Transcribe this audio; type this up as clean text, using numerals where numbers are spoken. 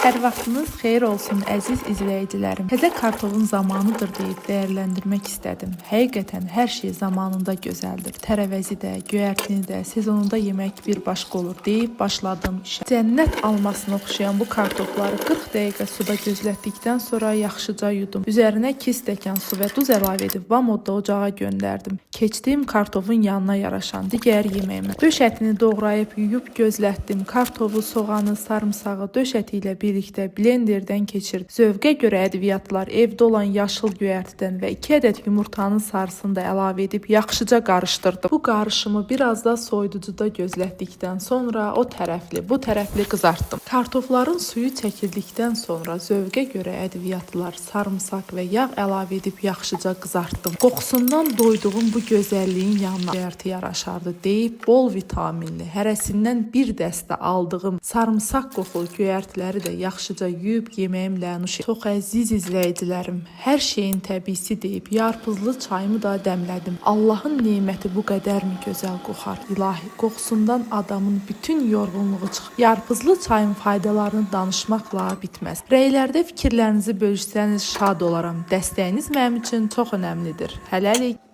Hər vaxtınız xeyir olsun əziz izləyicilərim. Təzə kartofun zamanıdır deyib dəyərləndirmək istədim. Həqiqətən hər şey zamanında gözəldir. Tərəvəzi də, göyərtini də sezonunda yemək bir başqa olur deyib başladım işə. Cənnət almasına oxşayan bu kartofları 40 dəqiqə suda gözlətdikdən sonra yaxşıca yudum. Üzərinə 2 stəkan su və duz əlavə edib vamodda ocağa göndərdim. Keçdiyim kartofun yanına yaraşan digər yeməyimə. Döş ətini doğrayıb yuyub gözlətdim. Kartofu, soğanı, sarımsağı döş əti ilə birlikdə blenderdən keçirdim. Zövqə görə ədviyyatlar evdə olan yaşıl göyərtidən və 2 ədəd yumurtanın sarısını da əlavə edib yaxşıca qarışdırdım. Bu qarışımı biraz da soyuducuda gözlətdikdən sonra o tərəfli, bu tərəfli qızartdım. Kartofların suyu çəkildikdən sonra zövqə görə ədviyyatlar, sarımsaq və yağ əlavə edib yaxşıca qızartdım. Qoxusundan doyduğum bu gözəlliyin yanına göyərti yaraşardı deyib bol vitaminli, hərəsindən bir dəstə aldığım sarımsaq qoxulu göyərtiləri də yaxşıca yuyub yeməyimlə nuş etdim. Çox əziz izləyicilərim, hər şeyin təbiisi deyib yarpızlı çayımı da dəmlədim. Allahın neməti bu qədərmi gözəl qoxar? İlahi, qoxusundan adamın bütün yorğunluğu çıxır. Yarpızlı çayın faydalarını danışmaqla bitməz. Rəylərdə fikirlərinizi bölüşsəniz şad olaram. Dəstəyiniz mənim üçün çox önəmlidir. Hələlik.